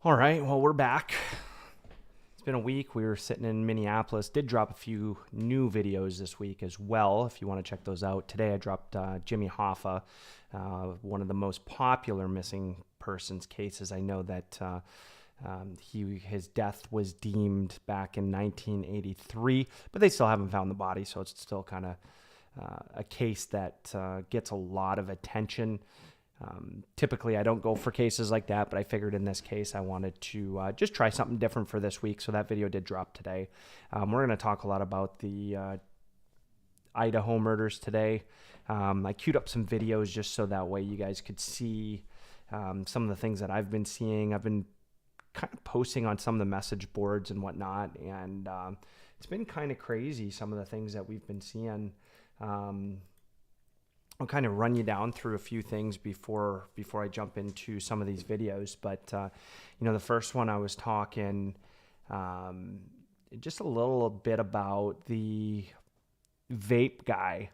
All right, well, we're back. It's been a week. We were sitting in Minneapolis. Did drop a few new videos this week as well, if you want to check those out. Today I dropped Jimmy Hoffa, one of the most popular missing persons cases. I know that his death was deemed back in 1983, but they still haven't found the body, so it's still kind of a case that gets a lot of attention. Typically, I don't go for cases like that, but I figured in this case I wanted to just try something different for this week, so that video did drop today. We're going to talk a lot about the Idaho murders today. I queued up some videos just so that way you guys could see some of the things that I've been seeing. I've been kind of posting on some of the message boards and whatnot, and it's been kind of crazy, some of the things that we've been seeing. I'll kind of run you down through a few things before I jump into some of these videos. But, the first one I was talking just a little bit about the vape guy.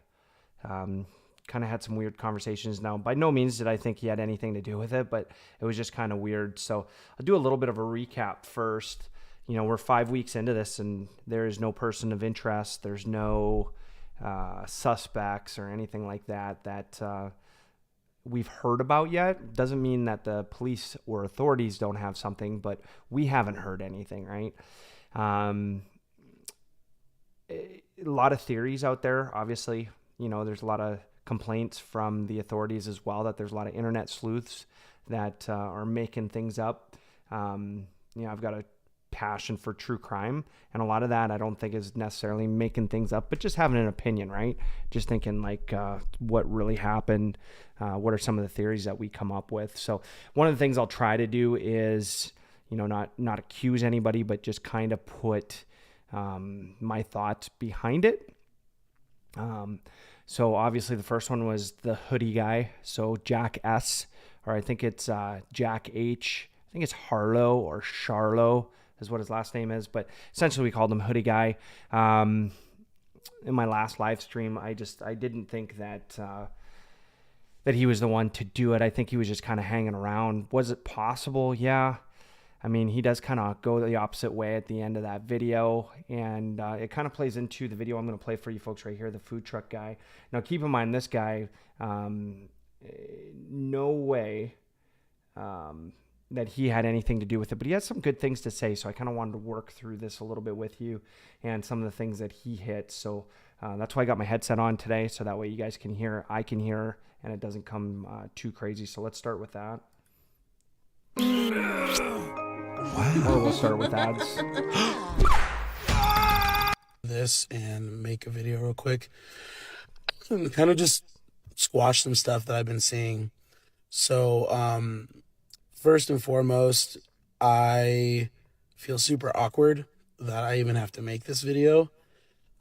Kind of had some weird conversations. Now, by no means did I think he had anything to do with it, but it was just kind of weird. So I'll do a little bit of a recap first. We're 5 weeks into this and there is no person of interest. There's no suspects or anything like that we've heard about yet. Doesn't mean that the police or authorities don't have something, but we haven't heard anything, right? A lot of theories out there, obviously. There's a lot of complaints from the authorities as well that there's a lot of internet sleuths that are making things up. I've got a passion for true crime, and a lot of that I don't think is necessarily making things up, but just having an opinion, right? Just thinking like what really happened, what are some of the theories that we come up with. So one of the things I'll try to do is not accuse anybody, but just kind of put my thoughts behind it. So obviously the first one was the hoodie guy, so Jack S, or I think it's Jack H. I think it's Harlow or Charlo is what his last name is, but essentially we called him Hoodie Guy. In my last live stream, I didn't think that he was the one to do it. I think he was just kind of hanging around. Was it possible? Yeah. I mean, he does kind of go the opposite way at the end of that video, and it kind of plays into the video I'm going to play for you folks right here, the food truck guy. Now, keep in mind, this guy, no way that he had anything to do with it, but he has some good things to say, so I kind of wanted to work through this a little bit with you and some of the things that he hit. So that's why I got my headset on today, so that way you guys can hear, I can hear, and it doesn't come too crazy. So let's start with that. Wow. Or we'll start with ads. This and make a video real quick and kind of just squash some stuff that I've been seeing. So, first and foremost, I feel super awkward that I even have to make this video,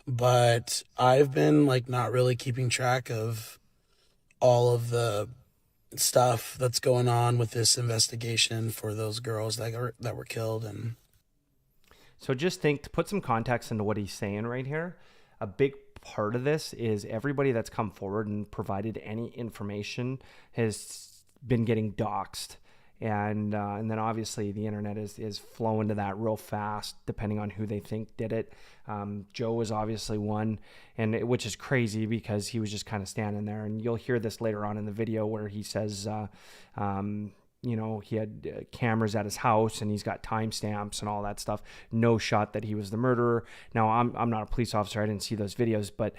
but I've been not really keeping track of all of the stuff that's going on with this investigation for those girls that were killed. And so just think, to put some context into what he's saying right here, a big part of this is everybody that's come forward and provided any information has been getting doxxed. And then obviously the internet is flowing to that real fast, depending on who they think did it. Joe was obviously one, which is crazy because he was just kind of standing there. And you'll hear this later on in the video where he says, he had cameras at his house and he's got timestamps and all that stuff. No shot that he was the murderer. Now, I'm not a police officer. I didn't see those videos, but,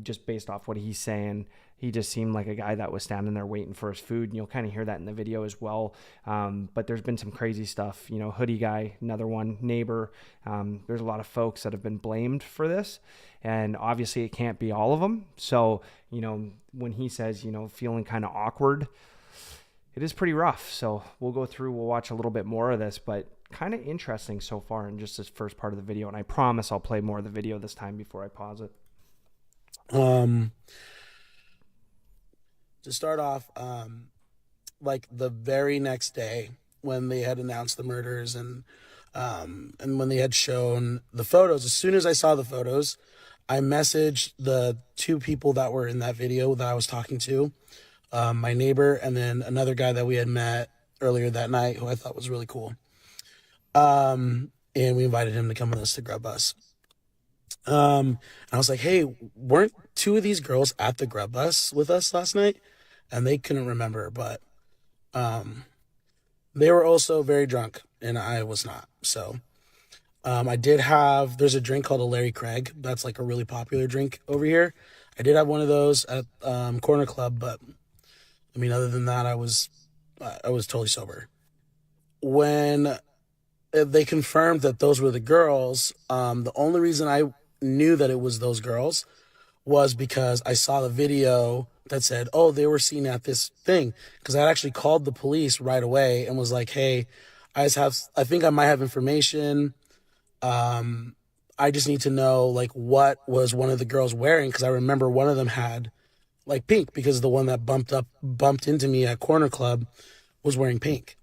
just based off what he's saying, he just seemed like a guy that was standing there waiting for his food. And you'll kind of hear that in the video as well. But there's been some crazy stuff, hoodie guy, another one, neighbor. There's a lot of folks that have been blamed for this. And obviously it can't be all of them. So, when he says, feeling kind of awkward, it is pretty rough. So we'll watch a little bit more of this, but kind of interesting so far in just this first part of the video. And I promise I'll play more of the video this time before I pause it. To start off, the very next day when they had announced the murders and when they had shown the photos, as soon as I saw the photos, I messaged the two people that were in that video that I was talking to, my neighbor and then another guy that we had met earlier that night who I thought was really cool. And we invited him to come with us to Grub Bus. And I was like, hey, weren't two of these girls at the Grub Bus with us last night? And they couldn't remember, but um, they were also very drunk, and I was not. So I did have, there's a drink called a Larry Craig. That's like a really popular drink over here. I did have one of those at Corner Club, but I mean, other than that, I was totally sober. When they confirmed that those were the girls, the only reason I knew that it was those girls was because I saw the video that said, oh, they were seen at this thing. Because I actually called the police right away and was like, hey, I think I might have information. Um, I just need to know like what was one of the girls wearing, because I remember one of them had like pink, because the one that bumped into me at Corner Club was wearing pink.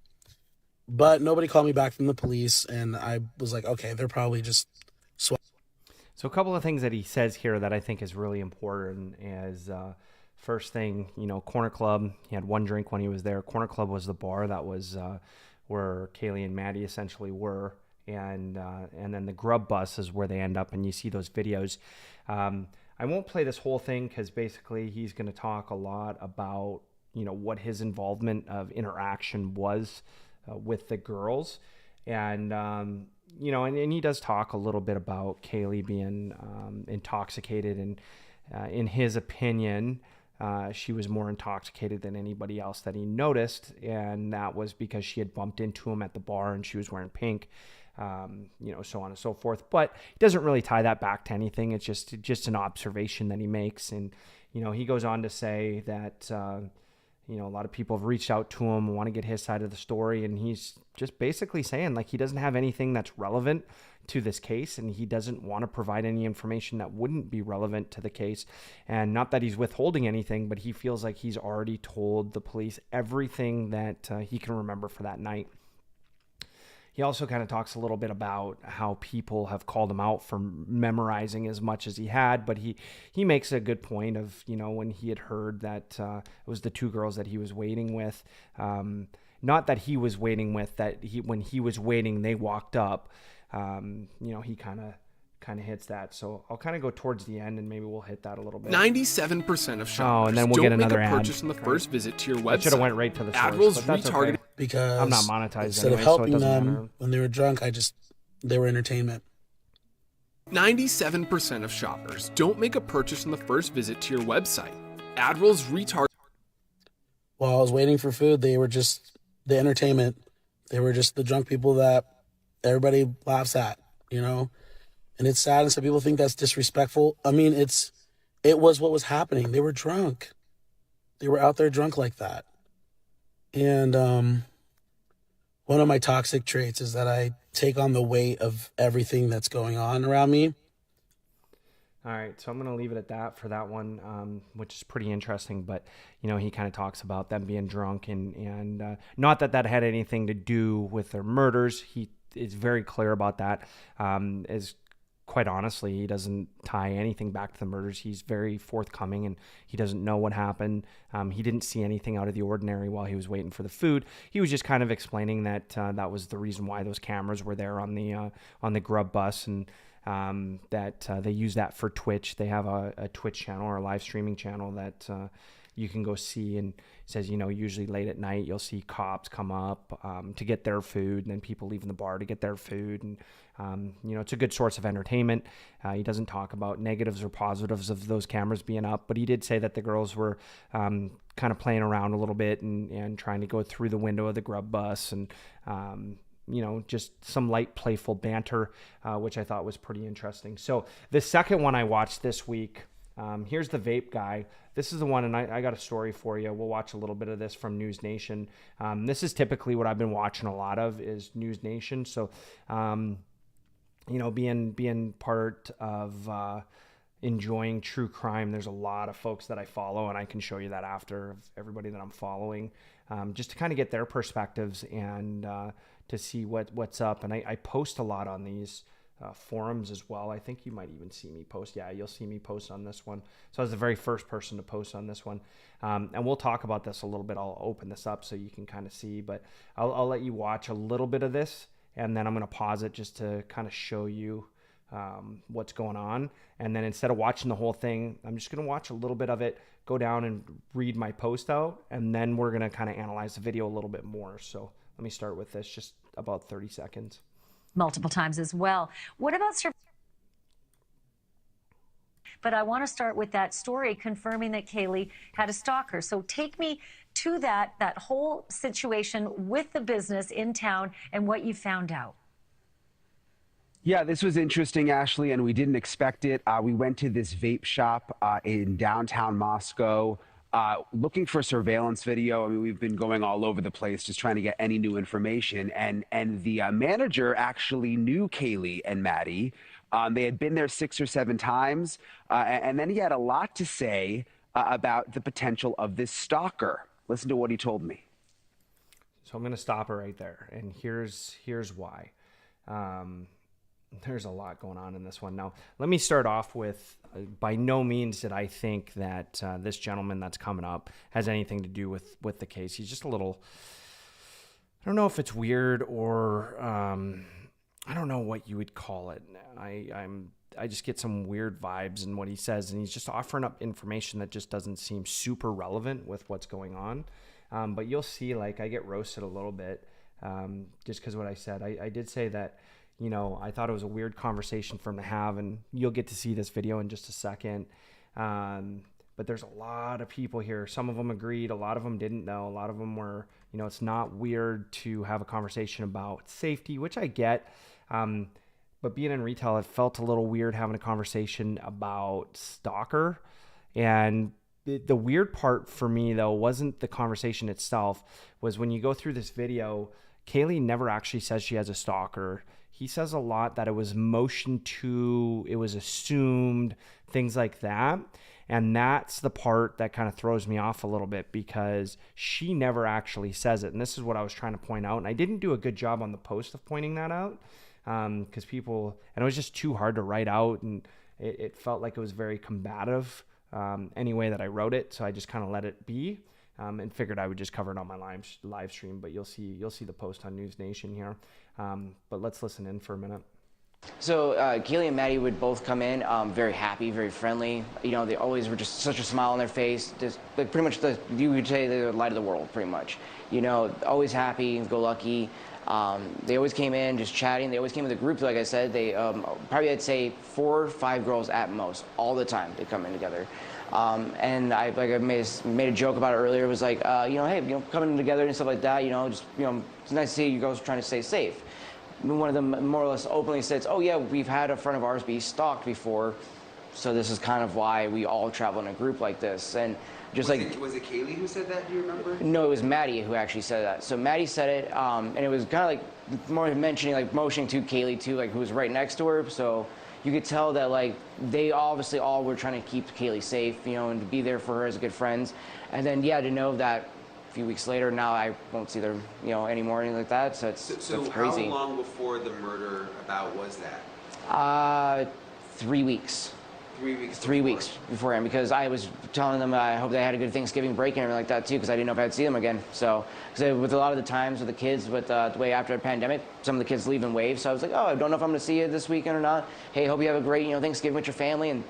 But nobody called me back from the police, and I was like, okay, they're probably just sw- So a couple of things that he says here that I think is really important is first thing, Corner Club. He had one drink when he was there. Corner Club was the bar that was where Kaylee and Maddie essentially were, and then the Grub Bus is where they end up, and you see those videos. I won't play this whole thing because basically he's going to talk a lot about what his involvement of interaction was with the girls, and and he does talk a little bit about Kaylee being intoxicated, and in his opinion, she was more intoxicated than anybody else that he noticed, and that was because she had bumped into him at the bar and she was wearing pink, so on and so forth. But he doesn't really tie that back to anything. It's just an observation that he makes, and he goes on to say that. A lot of people have reached out to him and want to get his side of the story. And he's just basically saying like he doesn't have anything that's relevant to this case, and he doesn't want to provide any information that wouldn't be relevant to the case. And not that he's withholding anything, but he feels like he's already told the police everything that he can remember for that night. He also kind of talks a little bit about how people have called him out for memorizing as much as he had, but he makes a good point of, when he had heard that it was the two girls that he was waiting with, not that he was waiting with, that when he was waiting, they walked up. He kind of hits that. So I'll kind of go towards the end and maybe we'll hit that a little bit. 97% of shoppers and then we'll get don't make another a ad. purchase on the first visit to your website. I should have went right to the source, Admiral's but that's retargeting. okay. because I'm not monetized instead anyway, of so it helping doesn't them matter. when they were drunk, they were entertainment. 97% of shoppers don't make a purchase on the first visit to your website. Admiral's retargeting. While I was waiting for food, they were just the entertainment. They were just the drunk people that everybody laughs at, And it's sad, and some people think that's disrespectful. I mean, it was what was happening. They were drunk. They were out there drunk like that. And one of my toxic traits is that I take on the weight of everything that's going on around me. All right, so I'm going to leave it at that for that one, which is pretty interesting. But he kind of talks about them being drunk, and not that had anything to do with their murders. He is very clear about that. As quite honestly, he doesn't tie anything back to the murders. He's very forthcoming, and he doesn't know what happened. He didn't see anything out of the ordinary while he was waiting for the food. He was just kind of explaining that that was the reason why those cameras were there on the Grub Bus, and that they use that for Twitch. They have a Twitch channel or a live streaming channel that you can go see, and it says, usually late at night, you'll see cops come up to get their food, and then people leaving the bar to get their food. And, it's a good source of entertainment. He doesn't talk about negatives or positives of those cameras being up, but he did say that the girls were kind of playing around a little bit and trying to go through the window of the Grub Bus, and just some light, playful banter, which I thought was pretty interesting. So the second one I watched this week, here's the vape guy. This is the one, and I got a story for you. We'll watch a little bit of this from News Nation. This is typically what I've been watching a lot of is News Nation. So, being part of enjoying true crime, there's a lot of folks that I follow, and I can show you that after of everybody that I'm following, just to kind of get their perspectives and to see what's up. And I post a lot on these forums as well. I think you might even see me post. Yeah, you'll see me post on this one. So I was the very first person to post on this one. And we'll talk about this a little bit. I'll open this up so you can kind of see, but I'll let you watch a little bit of this, and then I'm going to pause it just to kind of show you what's going on. And then instead of watching the whole thing, I'm just going to watch a little bit of it, go down and read my post out, and then we're going to kind of analyze the video a little bit more. So let me start with this, just about 30 seconds. Multiple times as well. What about but I want to start with that story confirming that Kaylee had a stalker. So take me to that whole situation with the business in town and what you found out. Yeah, this was interesting, Ashley, and we didn't expect it. We went to this vape shop in downtown Moscow looking for surveillance video. I mean, we've been going all over the place just trying to get any new information. And the manager actually knew Kaylee and Maddie. They had been there 6 or 7 times. And then he had a lot to say about the potential of this stalker. Listen to what he told me. So I'm going to stop it right there. And here's why. There's a lot going on in this one. Now, let me start off with, by no means did I think that this gentleman that's coming up has anything to do with the case. He's just a little, I don't know if it's weird or I don't know what you would call it. I just get some weird vibes in what he says, and he's just offering up information that just doesn't seem super relevant with what's going on. But you'll see, like, I get roasted a little bit just because what I said. I did say that, you know, I thought it was a weird conversation for him to have, and you'll get to see this video in just a second. But there's a lot of people here. Some of them agreed. A lot of them didn't know. A lot of them were, you know, it's not weird to have a conversation about safety, which I get. But being in retail, it felt a little weird having a conversation about stalker. And the weird part for me, though, wasn't the conversation itself, was when you go through this video, Kaylee never actually says she has a stalker. He says a lot that it was motioned to, it was assumed, things like that. And that's the part that kind of throws me off a little bit, because she never actually says it. And this is what I was trying to point out. And I didn't do a good job on the post of pointing that out because people, and it was just too hard to write out. And it felt like it was very combative any way that I wrote it. So I just kind of let it be. And figured I would just cover it on my live stream, but you'll see the post on News Nation here. But let's listen in for a minute. So Kaylee and Maddie would both come in very happy, very friendly. You know, they always were just such a smile on their face. Just like pretty much you would say they're the light of the world, pretty much. You know, always happy, go lucky. They always came in just chatting. They always came with a group, like I said. They probably, I'd say 4 or 5 girls at most, all the time. They come in together. And I made a joke about it earlier. It was like, you know, hey, you know, coming together and stuff like that. You know, just, you know, it's nice to see you girls trying to stay safe. And one of them more or less openly says, oh yeah, we've had a friend of ours be stalked before, so this is kind of why we all travel in a group like this. And just was it Kaylee who said that? Do you remember? No, it was Maddie who actually said that. So Maddie said it, and it was kind of like more mentioning, like motioning to Kaylee too, like who was right next to her. So you could tell that like they obviously all were trying to keep Kaylee safe, you know, and to be there for her as good friends. And then yeah, to know that a few weeks later, now I won't see them, you know, anymore, anything like that. So it's crazy. How long before the murder about was that? 3 weeks. 3 weeks. 3 weeks beforehand, because I was telling them I hope they had a good Thanksgiving break and everything like that too, because I didn't know if I'd see them again. So, because with a lot of the times with the kids, with the way after the pandemic, some of the kids leave in waves. So I was like, oh, I don't know if I'm going to see you this weekend or not. Hey, hope you have a great, you know, Thanksgiving with your family. And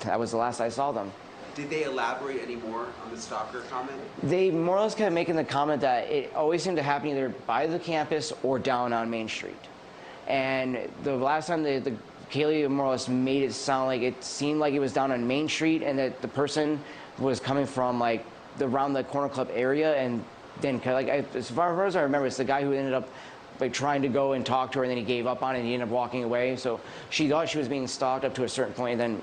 that was the last I saw them. Did they elaborate any more on the stalker comment? They more or less kept making the comment that it always seemed to happen either by the campus or down on Main Street. And the last time the Kaylee more or less made it sound like it seemed like it was down on Main Street, and that the person was coming from like around the Corner Club area, and then like as far as I remember, it's the guy who ended up like trying to go and talk to her, and then he gave up on it and he ended up walking away. So she thought she was being stalked up to a certain point, and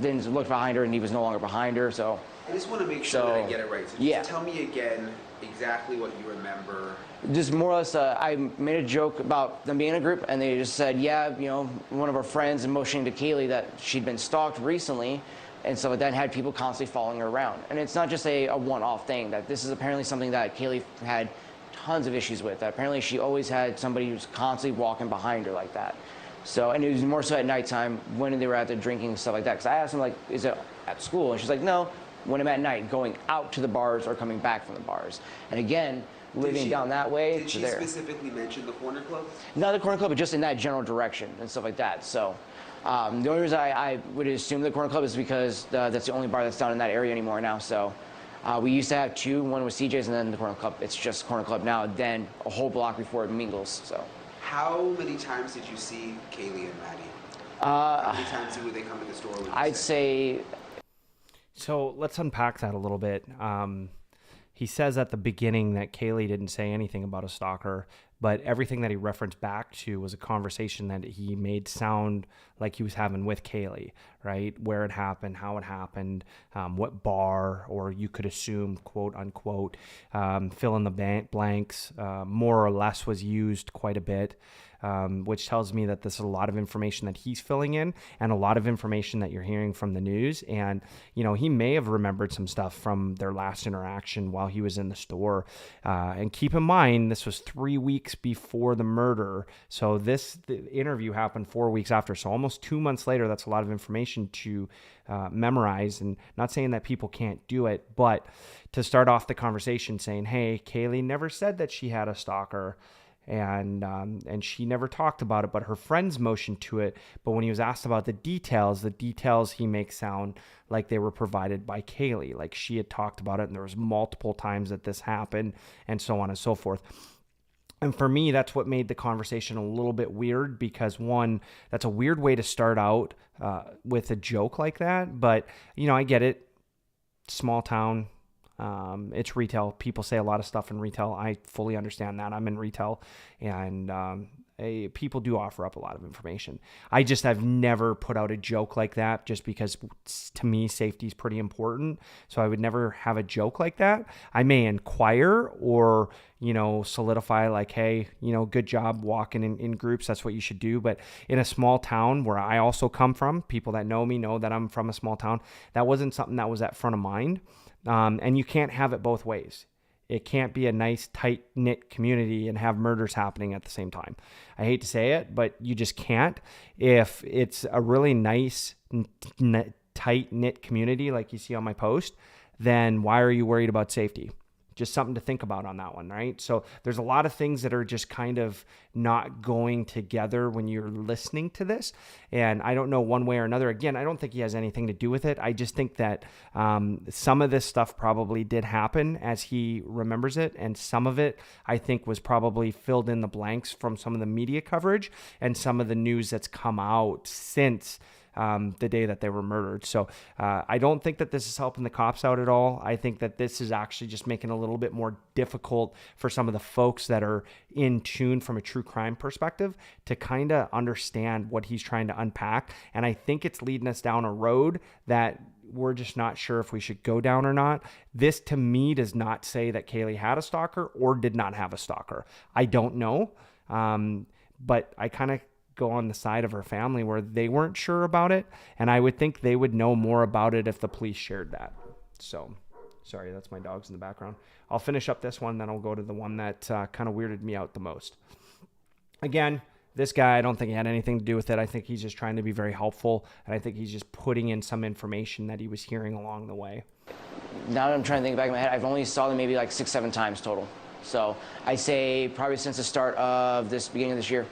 then looked behind her and he was no longer behind her. So I just want to make sure that I get it right. So yeah. Just tell me again exactly what you remember. Just more or less, I made a joke about them being in a group, and they just said, yeah, you know, one of our friends, and motioning to Kaylee that she'd been stalked recently, and so that had people constantly following her around. And it's not just a one-off thing, that this is apparently something that Kaylee had tons of issues with. That apparently she always had somebody who's constantly walking behind her like that. So, and it was more so at nighttime when they were out there drinking and stuff like that. Because I asked them, like, is it at school? And she's like, no, when I'm at night, going out to the bars or coming back from the bars. And again, living down that way. Did she specifically mention the corner club? Not the corner club, but just in that general direction and stuff like that. So the only reason I would assume the corner club is because that's the only bar that's down in that area anymore now. So we used to have two. One was CJ's and then the corner club. It's just corner club now. Then a whole block before it mingles. So. How many times did you see Kaylee and Maddie? How many times would they come to the store? I'd say. So let's unpack that a little bit. He says at the beginning that Kaylee didn't say anything about a stalker, but everything that he referenced back to was a conversation that he made sound like he was having with Kaylee, right? Where it happened, how it happened, what bar, or you could assume, quote unquote, fill in the blanks, more or less was used quite a bit. Which tells me that this is a lot of information that he's filling in and a lot of information that you're hearing from the news. And, you know, he may have remembered some stuff from their last interaction while he was in the store. And keep in mind, this was 3 weeks before the murder. So the interview happened 4 weeks after. So almost 2 months later, that's a lot of information to memorize. And not saying that people can't do it, but to start off the conversation saying, hey, Kaylee never said that she had a stalker. And she never talked about it, but her friends motioned to it. But when he was asked about the details he makes sound like they were provided by Kaylee, like she had talked about it, and there was multiple times that this happened, and so on and so forth. And for me, that's what made the conversation a little bit weird, because one, that's a weird way to start out with a joke like that. But, you know, I get it. Small town. It's retail. People say a lot of stuff in retail. I fully understand that. I'm in retail, and people do offer up a lot of information. I've never put out a joke like that, just because to me, safety is pretty important. So I would never have a joke like that. I may inquire or, you know, solidify like, hey, you know, good job walking in groups. That's what you should do. But in a small town where I also come from, people that know me know that I'm from a small town. That wasn't something that was at front of mind. And you can't have it both ways. It can't be a nice, tight-knit community and have murders happening at the same time. I hate to say it, but you just can't. If it's a really nice, tight-knit community like you see on my post, then why are you worried about safety? Just something to think about on that one, right? So there's a lot of things that are just kind of not going together when you're listening to this. And I don't know one way or another. Again, I don't think he has anything to do with it. I just think that some of this stuff probably did happen as he remembers it. And some of it, I think, was probably filled in the blanks from some of the media coverage and some of the news that's come out since the day that they were murdered. So I don't think that this is helping the cops out at all. I think that this is actually just making it a little bit more difficult for some of the folks that are in tune from a true crime perspective to kind of understand what he's trying to unpack. And I think it's leading us down a road that we're just not sure if we should go down or not. This, to me, does not say that Kaylee had a stalker or did not have a stalker. I don't know. But I kind of go on the side of her family where they weren't sure about it, and I would think they would know more about it if the police shared that. So, sorry, that's my dogs in the background. I'll finish up this one, then I'll go to the one that kind of weirded me out the most. Again, this guy, I don't think he had anything to do with it. I think he's just trying to be very helpful, and I think he's just putting in some information that he was hearing along the way. Now that I'm trying to think back in my head, I've only saw them maybe like 6-7 times total. So I say probably since the start of this beginning of this year.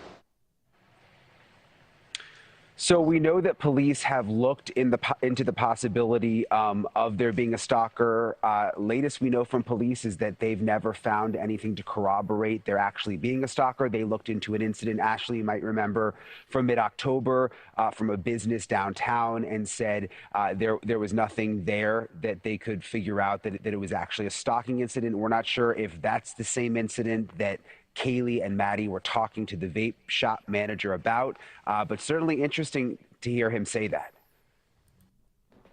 So we know that police have looked into the possibility of there being a stalker. Latest we know from police is that they've never found anything to corroborate there actually being a stalker. They looked into an incident, Ashley, you might remember, from mid-October from a business downtown, and said there was nothing there that they could figure out that it was actually a stalking incident. We're not sure if that's the same incident that Kaylee and Maddie were talking to the vape shop manager about, but certainly interesting to hear him say that.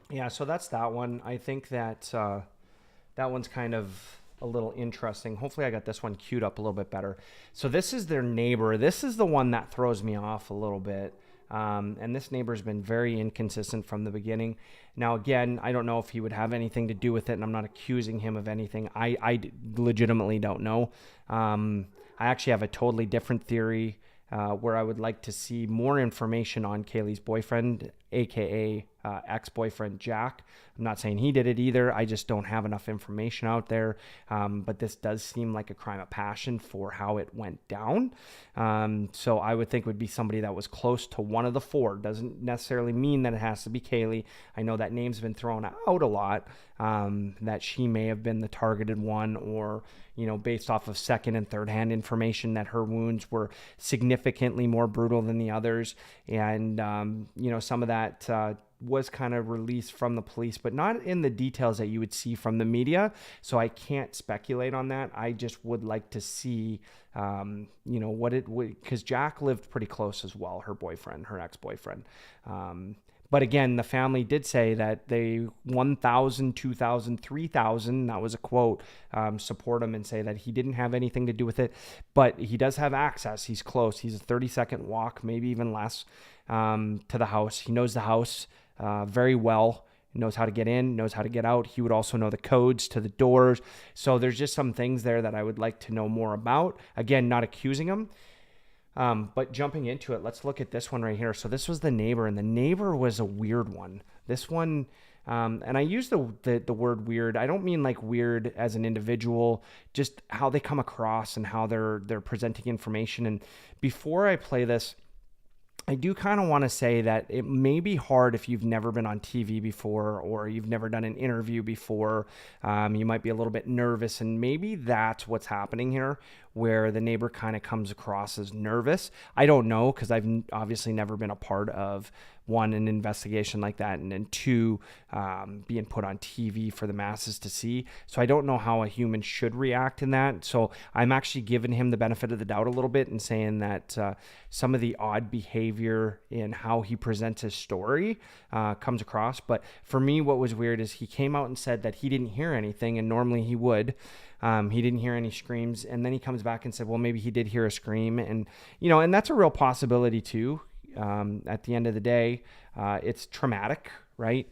Yeah, so that's that one. I think that that one's kind of a little interesting. Hopefully I got this one queued up a little bit better. So this is their neighbor. This is the one that throws me off a little bit. And this neighbor's been very inconsistent from the beginning. Now, again, I don't know if he would have anything to do with it, and I'm not accusing him of anything. I legitimately don't know. I actually have a totally different theory where I would like to see more information on Kaylee's boyfriend, aka ex-boyfriend Jack. I'm not saying he did it either. I just don't have enough information out there. But this does seem like a crime of passion for how it went down. So I would think it would be somebody that was close to one of the four. Doesn't necessarily mean that it has to be Kaylee. I know that name's been thrown out a lot, that she may have been the targeted one, or, based off of second and third hand information, that her wounds were significantly more brutal than the others. And, some of that was kind of released from the police, but not in the details that you would see from the media. So I can't speculate on that. I just would like to see, what it would, because Jack lived pretty close as well, her ex-boyfriend. But again, the family did say that they 1,000, 2,000, 3,000, that was a quote, support him and say that he didn't have anything to do with it. But he does have access. He's close. He's a 30-second walk, maybe even less, to the house. He knows the house very well. He knows how to get in, knows how to get out. He would also know the codes to the doors. So there's just some things there that I would like to know more about. Again, not accusing him. But jumping into it, let's look at this one right here. So this was the neighbor, and the neighbor was a weird one. This one, and I use the word weird. I don't mean like weird as an individual, just how they come across and how they're presenting information. And before I play this, I do kind of want to say that it may be hard if you've never been on TV before, or you've never done an interview before. You might be a little bit nervous, and maybe that's what's happening here, where the neighbor kind of comes across as nervous. I don't know, because I've obviously never been a part of, one, an investigation like that, and then two, being put on TV for the masses to see. So I don't know how a human should react in that. So I'm actually giving him the benefit of the doubt a little bit and saying that some of the odd behavior in how he presents his story comes across. But for me, what was weird is he came out and said that he didn't hear anything, and normally he would. He didn't hear any screams, and then he comes back and said, well, maybe he did hear a scream. And, and that's a real possibility too. At the end of the day, it's traumatic, right?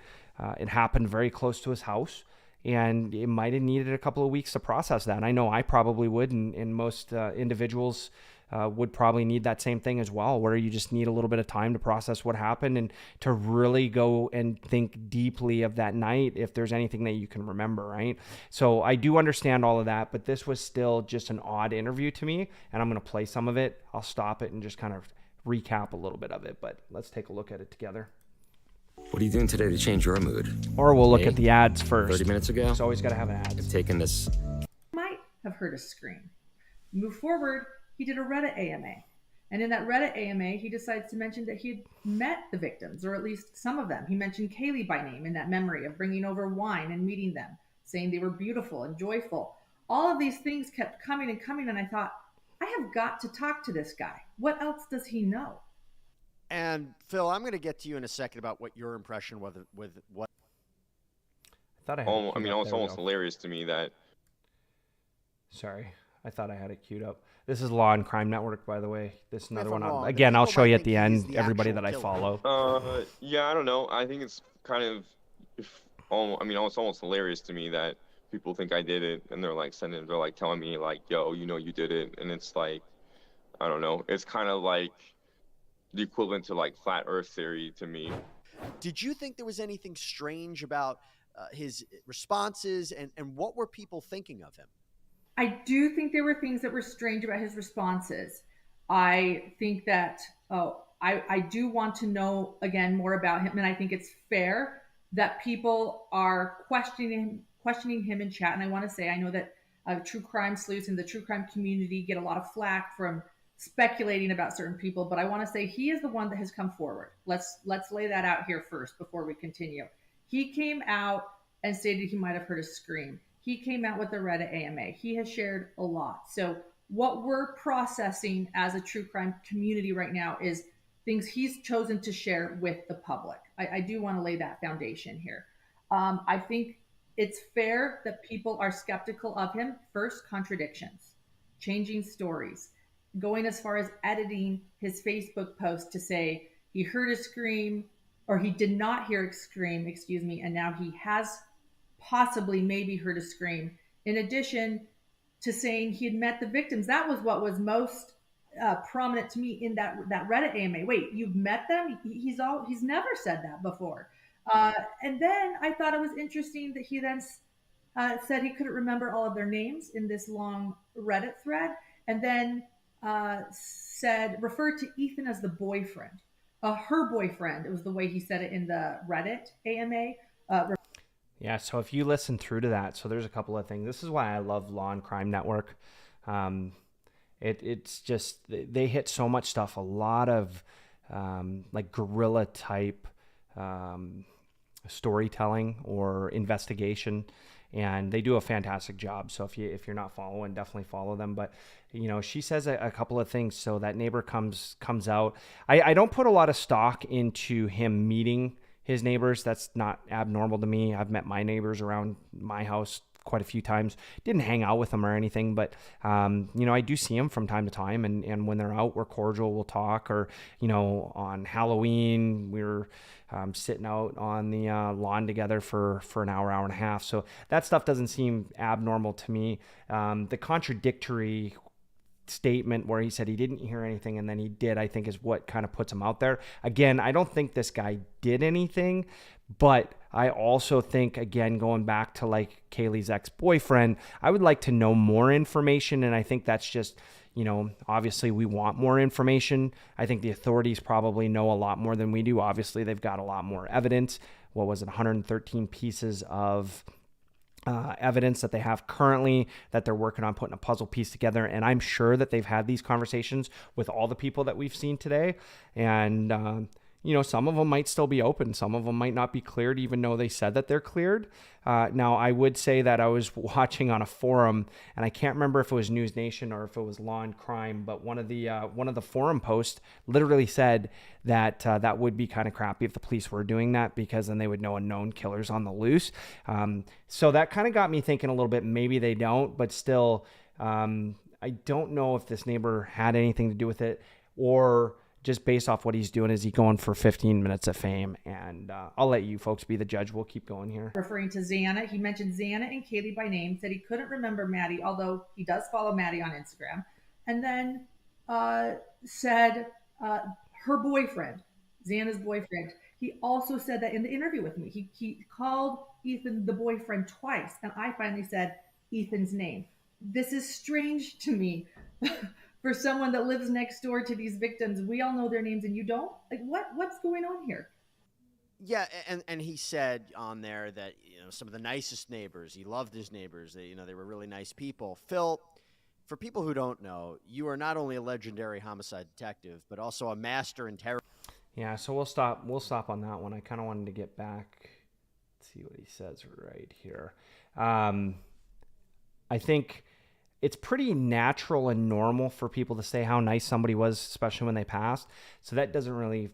It happened very close to his house, and it might have needed a couple of weeks to process that. I know I probably would, and most individuals would probably need that same thing as well, where you just need a little bit of time to process what happened and to really go and think deeply of that night, if there's anything that you can remember, right? So I do understand all of that, but this was still just an odd interview to me, and I'm going to play some of it. I'll stop it and just kind of recap a little bit of it, but let's take a look at it together. What are you doing today to change your mood? Or we'll look at the ads first. 30 minutes ago? It's always got to have an ad. I've taken this. Might have heard a scream. Move forward, he did a Reddit AMA. And in that Reddit AMA, he decides to mention that he had met the victims, or at least some of them. He mentioned Kaylee by name in that memory of bringing over wine and meeting them, saying they were beautiful and joyful. All of these things kept coming and coming, and I thought, I have got to talk to this guy. What else does he know? And Phil, I'm going to get to you in a second about what your impression with what. I thought I had it queued up. It's almost hilarious to me that. Sorry, I thought I had it queued up. This is Law and Crime Network, by the way. This is another one. Again, I'll show you at the end everybody that I follow. Yeah, I don't know. I think it's kind of, it's almost hilarious to me that people think I did it, and they're like telling me like, yo, you did it, and it's like, I don't know. It's kind of like the equivalent to like flat Earth theory to me. Did you think there was anything strange about his responses, and what were people thinking of him? I do think there were things that were strange about his responses. I think that, I do want to know, again, more about him. And I think it's fair that people are questioning him in chat. And I want to say, I know that true crime sleuths in the true crime community get a lot of flack from speculating about certain people. But I want to say he is the one that has come forward. Let's lay that out here first before we continue. He came out and stated he might have heard a scream. He came out with the Reddit AMA. He has shared a lot. So what we're processing as a true crime community right now is things he's chosen to share with the public. I do want to lay that foundation here. I think it's fair that people are skeptical of him. First, contradictions, changing stories, going as far as editing his Facebook post to say he heard a scream, or he did not hear a scream, and now he has possibly maybe heard a scream, in addition to saying he had met the victims. That was what was most prominent to me in that Reddit AMA. Wait, you've met them? He's never said that before. And then I thought it was interesting that he then said he couldn't remember all of their names in this long Reddit thread, and then referred to Ethan as the boyfriend, her boyfriend. It was the way he said it in the Reddit AMA. Yeah, so if you listen through to that, so there's a couple of things. This is why I love Law and Crime Network. It's just, they hit so much stuff, a lot of like guerrilla type storytelling or investigation, and they do a fantastic job. So if you're not following, definitely follow them. But she says a couple of things. So that neighbor comes out. I don't put a lot of stock into him meeting his neighbors. That's not abnormal to me. I've met my neighbors around my house quite a few times. Didn't hang out with them or anything, but I do see them from time to time, and when they're out, we're cordial, we'll talk. Or on Halloween, we were sitting out on the lawn together for an hour and a half. So that stuff doesn't seem abnormal to me. The contradictory statement where he said he didn't hear anything and then he did, I think, is what kind of puts him out there. Again, I don't think this guy did anything, but I also think, again, going back to like Kaylee's ex-boyfriend, I would like to know more information. And I think that's just, obviously we want more information. I think the authorities probably know a lot more than we do. Obviously, they've got a lot more evidence. What was it? 113 pieces of evidence that they have currently that they're working on putting a puzzle piece together. And I'm sure that they've had these conversations with all the people that we've seen today. And, some of them might still be open. Some of them might not be cleared, even though they said that they're cleared. Now, I would say that I was watching on a forum, and I can't remember if it was News Nation or if it was Law and Crime, but one of the forum posts literally said that that would be kind of crappy if the police were doing that, because then they would know a known killer's on the loose. So that kind of got me thinking a little bit. Maybe they don't, but still, I don't know if this neighbor had anything to do with it, or just based off what he's doing, is he going for 15 minutes of fame? And I'll let you folks be the judge. We'll keep going here. Referring to Xana, he mentioned Xana and Kaylee by name, said he couldn't remember Maddie, although he does follow Maddie on Instagram. And then said her boyfriend, Xana's boyfriend. He also said that in the interview with me, he called Ethan the boyfriend twice. And I finally said Ethan's name. This is strange to me. For someone that lives next door to these victims, we all know their names and you don't? Like, what's going on here? Yeah, and he said on there that some of the nicest neighbors, he loved his neighbors. They were really nice people. Phil, for people who don't know, you are not only a legendary homicide detective, but also a master interrogator. Yeah, so we'll stop on that one. I kind of wanted to get back, see what he says right here. I think it's pretty natural and normal for people to say how nice somebody was, especially when they passed. So that doesn't really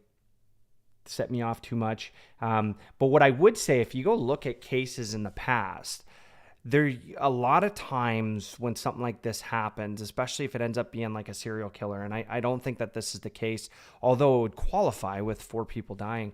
set me off too much. But what I would say, if you go look at cases in the past, there a lot of times when something like this happens, especially if it ends up being like a serial killer, and I don't think that this is the case, although it would qualify with 4 people dying,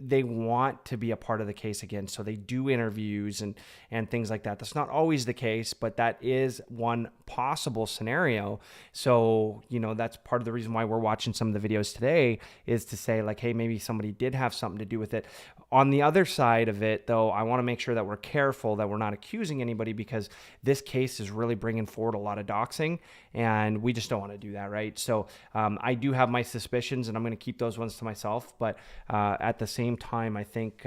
they want to be a part of the case again. So they do interviews and things like that. That's not always the case, but that is one possible scenario. So, that's part of the reason why we're watching some of the videos today, is to say like, hey, maybe somebody did have something to do with it. On the other side of it, though, I want to make sure that we're careful that we're not accusing anybody, because this case is really bringing forward a lot of doxing, and we just don't want to do that, right? So I do have my suspicions, and I'm going to keep those ones to myself. But at the same time, I think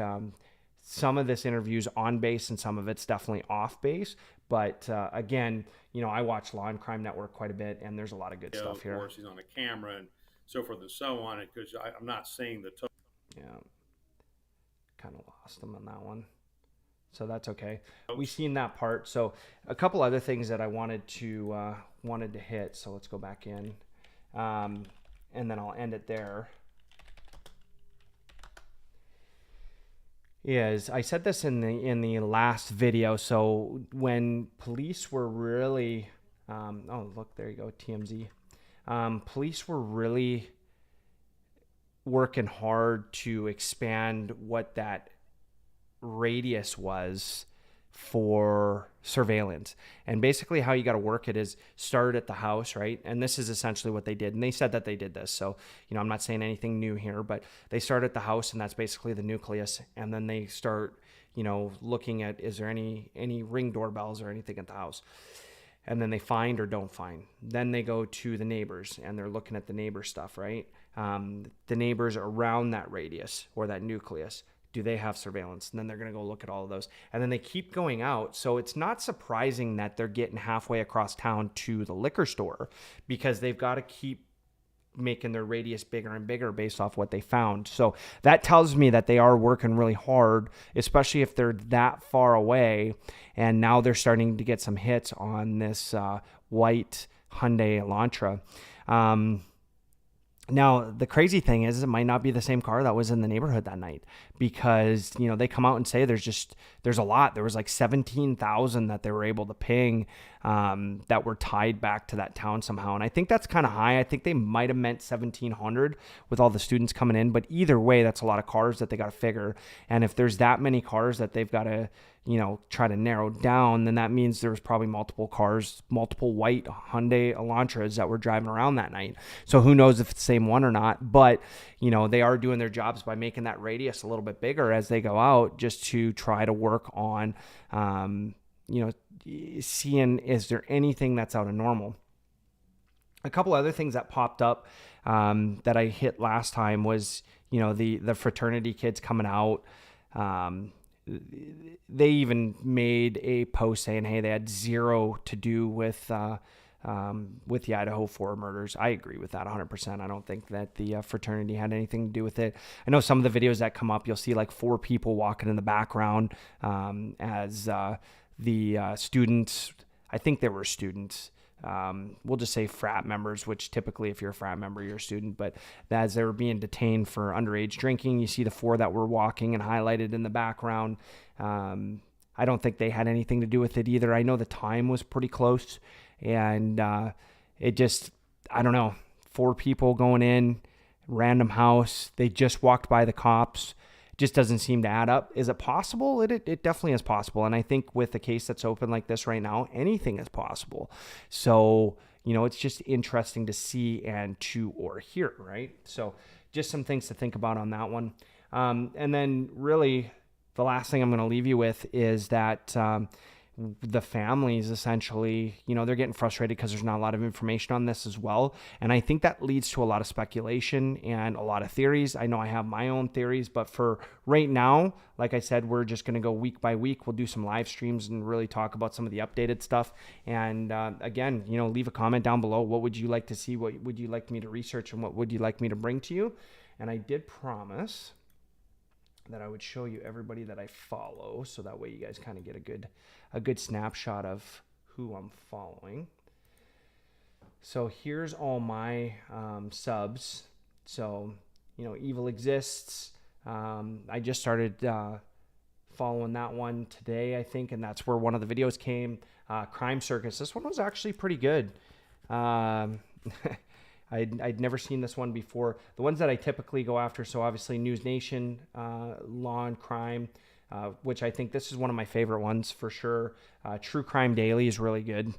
some of this interview is on base and some of it's definitely off base. But again, I watch Law and Crime Network quite a bit, and there's a lot of good stuff here. Of course, he's on the camera and so forth and so on, because I'm not saying the total. Yeah. Kind of lost them on that one, so that's okay. We've seen that part. So a couple other things that I wanted to hit. So let's go back in, and then I'll end it there. Is I said this in the last video. So when police were really, oh look, there you go, TMZ. Police were really working hard to expand what that radius was for surveillance. And basically how you got to work it is start at the house, right? And this is essentially what they did. And they said that they did this. So, I'm not saying anything new here, but they start at the house, and that's basically the nucleus. And then they start, looking at, is there any Ring doorbells or anything at the house? And then they find or don't find. Then they go to the neighbors, and they're looking at the neighbor stuff, right? The neighbors around that radius or that nucleus, do they have surveillance? And then they're going to go look at all of those. And then they keep going out. So it's not surprising that they're getting halfway across town to the liquor store, because they've got to keep making their radius bigger and bigger based off what they found. So that tells me that they are working really hard, especially if they're that far away. And now they're starting to get some hits on this white Hyundai Elantra. Now, the crazy thing is, it might not be the same car that was in the neighborhood that night, because, they come out and say there's a lot. There was like 17,000 that they were able to ping that were tied back to that town somehow. And I think that's kind of high. I think they might have meant 1,700 with all the students coming in. But either way, that's a lot of cars that they got to figure. And if there's that many cars that they've got to, try to narrow down, then that means there was probably multiple cars, multiple white Hyundai Elantras that were driving around that night. So who knows if it's the same one or not, but they are doing their jobs by making that radius a little bit bigger as they go out, just to try to work on, seeing, is there anything that's out of normal. A couple other things that popped up that I hit last time was, the fraternity kids coming out. They even made a post saying, hey, they had zero to do with the Idaho 4 murders. I agree with that 100%. I don't think that the fraternity had anything to do with it. I know some of the videos that come up, you'll see like 4 people walking in the background as the students, I think they were students, we'll just say frat members, which typically if you're a frat member, you're a student, but as they were being detained for underage drinking, you see the 4 that were walking and highlighted in the background. I don't think they had anything to do with it either. I know the time was pretty close, and it just, I don't know, 4 people going in, random house. They just walked by the cops. Just doesn't seem to add up. Is it possible? It definitely is possible. And I think with a case that's open like this right now, anything is possible. So, it's just interesting to see and or hear, right? So just some things to think about on that one. And then really the last thing I'm going to leave you with is that the families essentially, they're getting frustrated because there's not a lot of information on this as well. And I think that leads to a lot of speculation and a lot of theories. I know I have my own theories, but for right now, like I said, we're just going to go week by week. We'll do some live streams and really talk about some of the updated stuff. And again, leave a comment down below. What would you like to see? What would you like me to research? And what would you like me to bring to you? And I did promise that I would show you everybody that I follow, so that way you guys kind of get a good snapshot of who I'm following. So here's all my subs. So, Evil Exists. I just started following that one today, I think, and that's where one of the videos came. Crime Circus. This one was actually pretty good. I'd never seen this one before. The ones that I typically go after, so obviously News Nation, Law and Crime, which I think this is one of my favorite ones for sure. TrueCrime Daily is really good.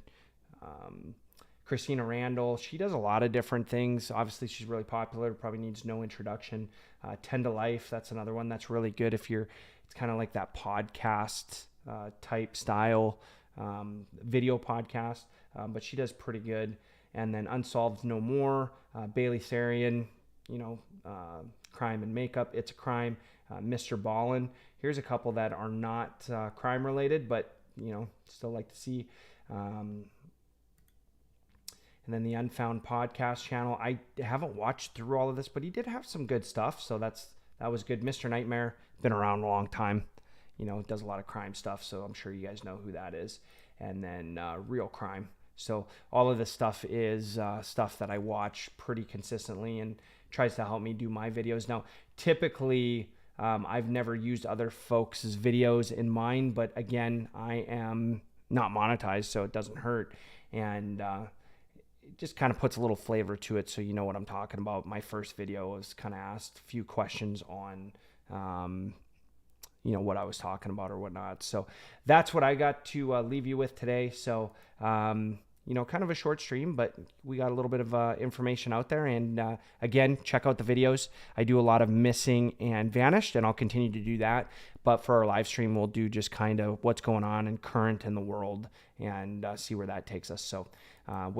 Christina Randall, she does a lot of different things. Obviously, she's really popular, probably needs no introduction. 10 to Life, that's another one that's really good if it's kind of like that podcast type style video podcast, but she does pretty good. And then Unsolved No More, Bailey Sarian, Crime and Makeup, It's a Crime, Mr. Ballin. Here's a couple that are not crime related, but, still like to see. And then the Unfound Podcast channel. I haven't watched through all of this, but he did have some good stuff. So that was good. Mr. Nightmare, been around a long time. Does a lot of crime stuff. So I'm sure you guys know who that is. And then Real Crime. So all of this stuff is stuff that I watch pretty consistently and tries to help me do my videos. Now, typically, I've never used other folks' videos in mine, but again, I am not monetized, so it doesn't hurt. And it just kind of puts a little flavor to it so you know what I'm talking about. My first video was kind of asked a few questions on, what I was talking about or whatnot. So that's what I got to leave you with today. So, kind of a short stream, but we got a little bit of information out there. And again, check out the videos. I do a lot of missing and vanished, and I'll continue to do that. But for our live stream, we'll do just kind of what's going on and current in the world and see where that takes us. So with